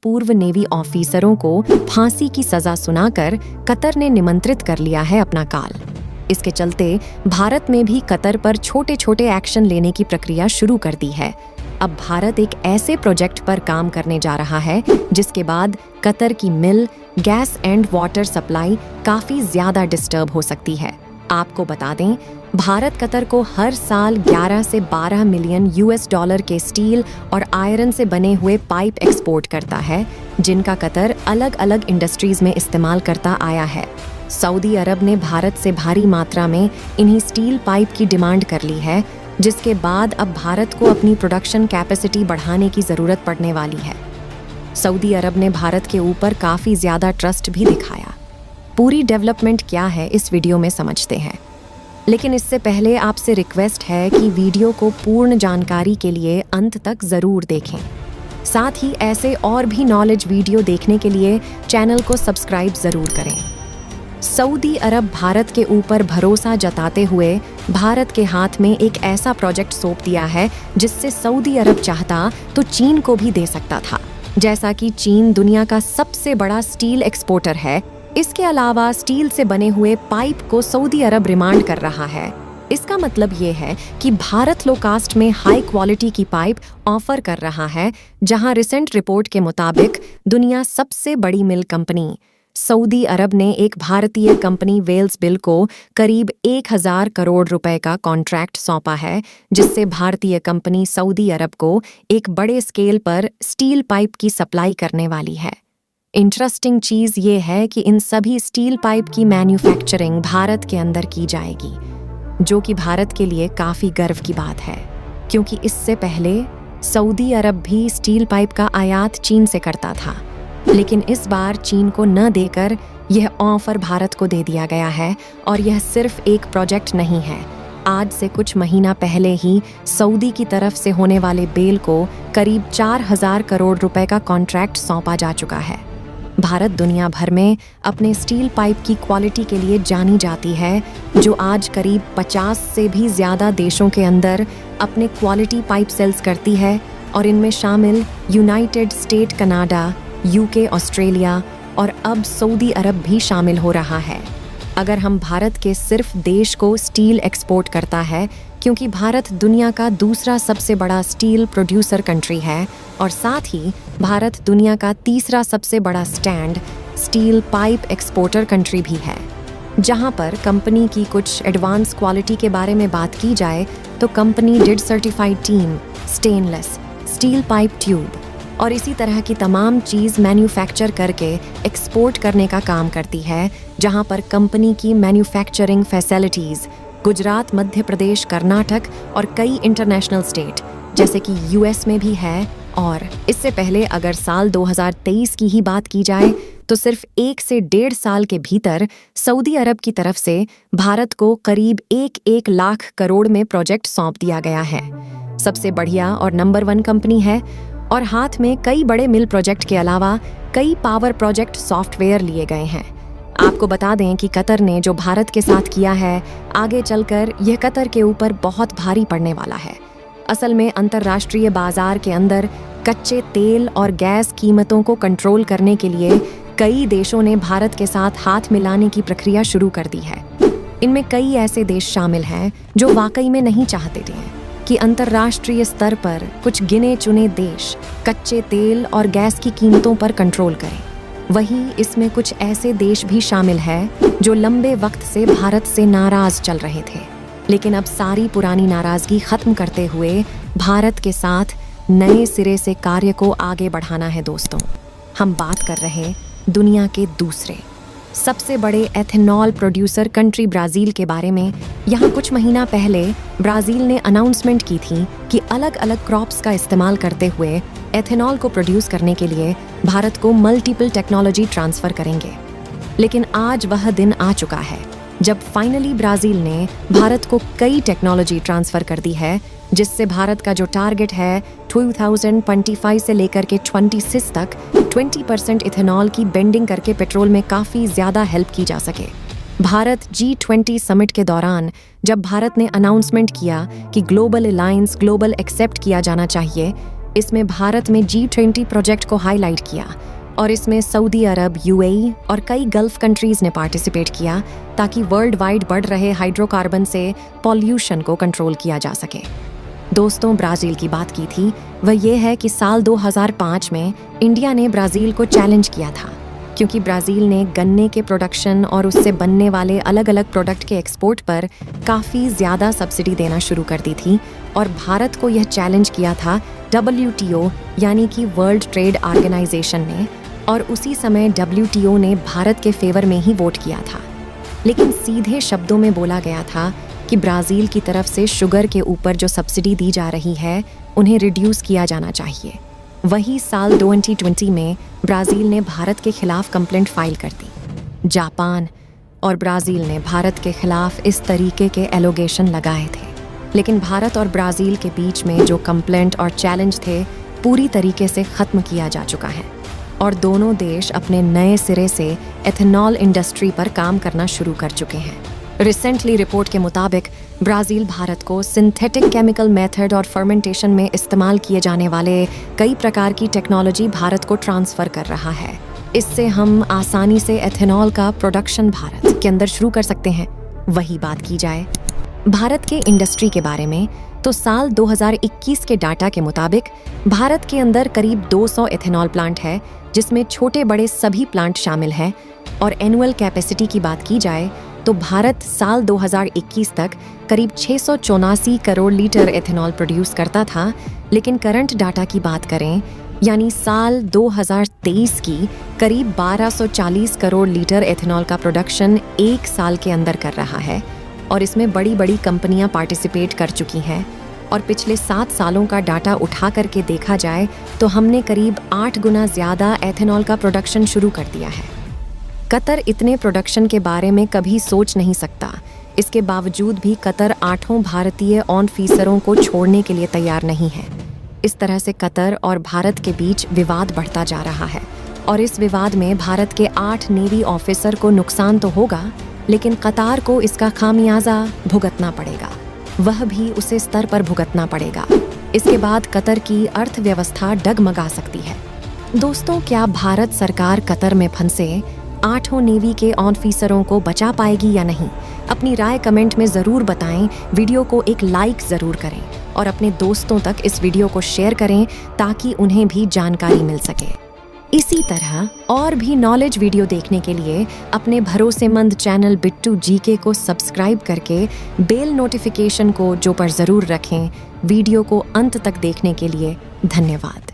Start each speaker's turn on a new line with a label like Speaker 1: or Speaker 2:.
Speaker 1: पूर्व नेवी ऑफिसरों को फांसी की सजा सुनाकर कतर ने निमंत्रित कर लिया है अपना काल। इसके चलते भारत में भी कतर पर छोटे छोटे एक्शन लेने की प्रक्रिया शुरू कर दी है। अब भारत एक ऐसे प्रोजेक्ट पर काम करने जा रहा है जिसके बाद कतर की मिल, गैस एंड वाटर सप्लाई काफी ज्यादा डिस्टर्ब हो सकती है। आपको बता दें, भारत कतर को हर साल 11 से 12 मिलियन $US के स्टील और आयरन से बने हुए पाइप एक्सपोर्ट करता है, जिनका कतर अलग अलग इंडस्ट्रीज में इस्तेमाल करता आया है। सऊदी अरब ने भारत से भारी मात्रा में इन्हीं स्टील पाइप की डिमांड कर ली है, जिसके बाद अब भारत को अपनी प्रोडक्शन कैपेसिटी बढ़ाने की ज़रूरत पड़ने वाली है। सऊदी अरब ने भारत के ऊपर काफ़ी ज़्यादा ट्रस्ट भी दिखाया। पूरी डेवलपमेंट क्या है इस वीडियो में समझते हैं, लेकिन इससे पहले आपसे रिक्वेस्ट है कि वीडियो को पूर्ण जानकारी के लिए अंत तक ज़रूर देखें। साथ ही ऐसे और भी नॉलेज वीडियो देखने के लिए चैनल को सब्सक्राइब ज़रूर करें। सऊदी अरब भारत के ऊपर भरोसा जताते हुए भारत के हाथ में एक ऐसा प्रोजेक्ट सौंप दिया है जिससे सऊदी अरब चाहता तो चीन को भी दे सकता था। जैसा कि चीन दुनिया का सबसे बड़ा स्टील एक्सपोर्टर है, इसके अलावा स्टील से बने हुए पाइप को सऊदी अरब डिमांड कर रहा है। इसका मतलब ये है कि भारत लो कास्ट में हाई क्वालिटी की पाइप ऑफर कर रहा है, जहां रिसेंट रिपोर्ट के मुताबिक दुनिया सबसे बड़ी मिल कंपनी सऊदी अरब ने एक भारतीय कंपनी वेल्स बिल को करीब 1000 करोड़ रुपए का कॉन्ट्रैक्ट सौंपा है, जिससे भारतीय कंपनी सऊदी अरब को एक बड़े स्केल पर स्टील पाइप की सप्लाई करने वाली है। इंटरेस्टिंग चीज़ ये है कि इन सभी स्टील पाइप की मैन्युफैक्चरिंग भारत के अंदर की जाएगी, जो कि भारत के लिए काफ़ी गर्व की बात है, क्योंकि इससे पहले सऊदी अरब भी स्टील पाइप का आयात चीन से करता था। लेकिन इस बार चीन को न देकर यह ऑफर भारत को दे दिया गया है। और यह सिर्फ एक प्रोजेक्ट नहीं है। आज से कुछ महीना पहले ही सऊदी की तरफ से होने वाले बेल को करीब 4000 करोड़ रुपए का कॉन्ट्रैक्ट सौंपा जा चुका है। भारत दुनिया भर में अपने स्टील पाइप की क्वालिटी के लिए जानी जाती है, जो आज करीब 50 से भी ज़्यादा देशों के अंदर अपने क्वालिटी पाइप सेल्स करती है, और इनमें शामिल United state, Canada, UK, Australia और अब सऊदी अरब भी शामिल हो रहा है। अगर हम भारत के सिर्फ देश को स्टील एक्सपोर्ट करता है, क्योंकि भारत दुनिया का दूसरा सबसे बड़ा स्टील प्रोड्यूसर कंट्री है, और साथ ही भारत दुनिया का तीसरा सबसे बड़ा stand steel pipe exporter country भी है। जहां पर कंपनी की कुछ एडवांस क्वालिटी के बारे में बात की जाए तो company did certified team, stainless steel pipe tube और इसी तरह की तमाम चीज़ मैन्युफैक्चर करके एक्सपोर्ट करने का काम करती है, जहां पर कंपनी की मैन्युफैक्चरिंग फैसिलिटीज़ गुजरात, मध्य प्रदेश, कर्नाटक और कई इंटरनेशनल स्टेट जैसे कि यूएस में भी है। और इससे पहले अगर साल 2023 की ही बात की जाए तो सिर्फ 1 से 1.5 साल के भीतर सऊदी अरब की तरफ से भारत को करीब 1 लाख करोड़ में प्रोजेक्ट सौंप दिया गया है। सबसे बढ़िया और नंबर 1 कंपनी है, और हाथ में कई बड़े मिल प्रोजेक्ट के अलावा कई पावर प्रोजेक्ट सॉफ्टवेयर लिए गए हैं। आपको बता दें कि कतर ने जो भारत के साथ किया है, आगे चलकर यह कतर के ऊपर बहुत भारी पड़ने वाला है। असल में अंतर्राष्ट्रीय बाजार के अंदर कच्चे तेल और गैस कीमतों को कंट्रोल करने के लिए कई देशों ने भारत के साथ हाथ मिलाने की प्रक्रिया शुरू कर दी है। इनमें कई ऐसे देश शामिल हैं जो वाकई में नहीं चाहते थे कि अंतर्राष्ट्रीय स्तर पर कुछ गिने चुने देश कच्चे तेल और गैस की कीमतों पर कंट्रोल करें। वहीं इसमें कुछ ऐसे देश भी शामिल हैं जो लंबे वक्त से भारत से नाराज चल रहे थे, लेकिन अब सारी पुरानी नाराजगी खत्म करते हुए भारत के साथ नए सिरे से कार्य को आगे बढ़ाना है। दोस्तों, हम बात कर रहे दुनिया के दूसरे सबसे बड़े एथेनॉल प्रोड्यूसर कंट्री ब्राज़ील के बारे में। यहाँ कुछ महीना पहले ब्राज़ील ने अनाउंसमेंट की थी कि अलग अलग क्रॉप्स का इस्तेमाल करते हुए एथेनॉल को प्रोड्यूस करने के लिए भारत को मल्टीपल टेक्नोलॉजी ट्रांसफ़र करेंगे। लेकिन आज वह दिन आ चुका है जब फाइनली ब्राज़ील ने भारत को कई टेक्नोलॉजी ट्रांसफ़र कर दी है, जिससे भारत का जो टारगेट है 2025 से लेकर के 26 तक 20% इथेनॉल की बेंडिंग करके पेट्रोल में काफ़ी ज़्यादा हेल्प की जा सके। भारत G20 समिट के दौरान जब भारत ने अनाउंसमेंट किया कि ग्लोबल अलायंस ग्लोबल एक्सेप्ट किया जाना चाहिए, इसमें भारत में G20 प्रोजेक्ट को हाईलाइट किया और इसमें सऊदी अरब, UAE और कई गल्फ कंट्रीज ने पार्टिसिपेट किया ताकि वर्ल्ड वाइड बढ़ रहे हाइड्रोकार्बन से पॉल्यूशन को कंट्रोल किया जा सके। दोस्तों, ब्राज़ील की बात की थी, वह ये है कि साल 2005 में इंडिया ने ब्राज़ील को चैलेंज किया था क्योंकि ब्राज़ील ने गन्ने के प्रोडक्शन और उससे बनने वाले अलग अलग प्रोडक्ट के एक्सपोर्ट पर काफ़ी ज़्यादा सब्सिडी देना शुरू कर दी थी और भारत को यह चैलेंज किया था WTO यानी कि वर्ल्ड ट्रेड ऑर्गेनाइजेशन ने, और उसी समय WTO ने भारत के फेवर में ही वोट किया था। लेकिन सीधे शब्दों में बोला गया था कि ब्राज़ील की तरफ से शुगर के ऊपर जो सब्सिडी दी जा रही है उन्हें रिड्यूस किया जाना चाहिए। वही साल 2020 में ब्राज़ील ने भारत के खिलाफ कंप्लेंट फाइल कर दी। जापान और ब्राज़ील ने भारत के खिलाफ इस तरीके के एलोगेशन लगाए थे, लेकिन भारत और ब्राज़ील के बीच में जो कंप्लेंट और चैलेंज थे पूरी तरीके से ख़त्म किया जा चुका है और दोनों देश अपने नए सिरे से एथेनॉल इंडस्ट्री पर काम करना शुरू कर चुके हैं। रिसेंटली रिपोर्ट के मुताबिक ब्राज़ील भारत को सिंथेटिक केमिकल मेथड और फर्मेंटेशन में इस्तेमाल किए जाने वाले कई प्रकार की टेक्नोलॉजी भारत को ट्रांसफ़र कर रहा है। इससे हम आसानी से एथेनॉल का प्रोडक्शन भारत के अंदर शुरू कर सकते हैं। वही बात की जाए भारत के इंडस्ट्री के बारे में तो साल 2021 के डाटा के मुताबिक भारत के अंदर करीब 200 एथेनॉल प्लांट है, जिसमें छोटे बड़े सभी प्लांट शामिल हैं। और एनुअल कैपेसिटी की बात की जाए तो भारत साल 2021 तक करीब 684 करोड़ लीटर एथेनॉल प्रोड्यूस करता था, लेकिन करंट डाटा की बात करें यानी साल 2023 की करीब 1240 करोड़ लीटर एथेनॉल का प्रोडक्शन एक साल के अंदर कर रहा है और इसमें बड़ी बड़ी कंपनियां पार्टिसिपेट कर चुकी हैं। और पिछले 7 सालों का डाटा उठा करके देखा जाए तो हमने करीब 8 गुना ज़्यादा एथेनॉल का प्रोडक्शन शुरू कर दिया है। कतर इतने प्रोडक्शन के बारे में कभी सोच नहीं सकता, इसके बावजूद भी कतर 8 भारतीय ऑफिसरों को छोड़ने के लिए तैयार नहीं है। इस तरह से कतर और भारत के बीच विवाद बढ़ता जा रहा है और इस विवाद में भारत के 8 नेवी ऑफिसर को नुकसान तो होगा, लेकिन कतार को इसका खामियाजा भुगतना पड़ेगा, वह भी उसे स्तर पर भुगतना पड़ेगा। इसके बाद कतर की अर्थव्यवस्था डगमगा सकती है। दोस्तों, क्या भारत सरकार कतर में फंसे 8 नेवी के ऑफिसरों को बचा पाएगी या नहीं? अपनी राय कमेंट में ज़रूर बताएं। वीडियो को एक लाइक ज़रूर करें और अपने दोस्तों तक इस वीडियो को शेयर करें ताकि उन्हें भी जानकारी मिल सके। इसी तरह और भी नॉलेज वीडियो देखने के लिए अपने भरोसेमंद चैनल बिट्टू जीके को सब्सक्राइब करके बेल नोटिफिकेशन को जो पर ज़रूर रखें। वीडियो को अंत तक देखने के लिए धन्यवाद।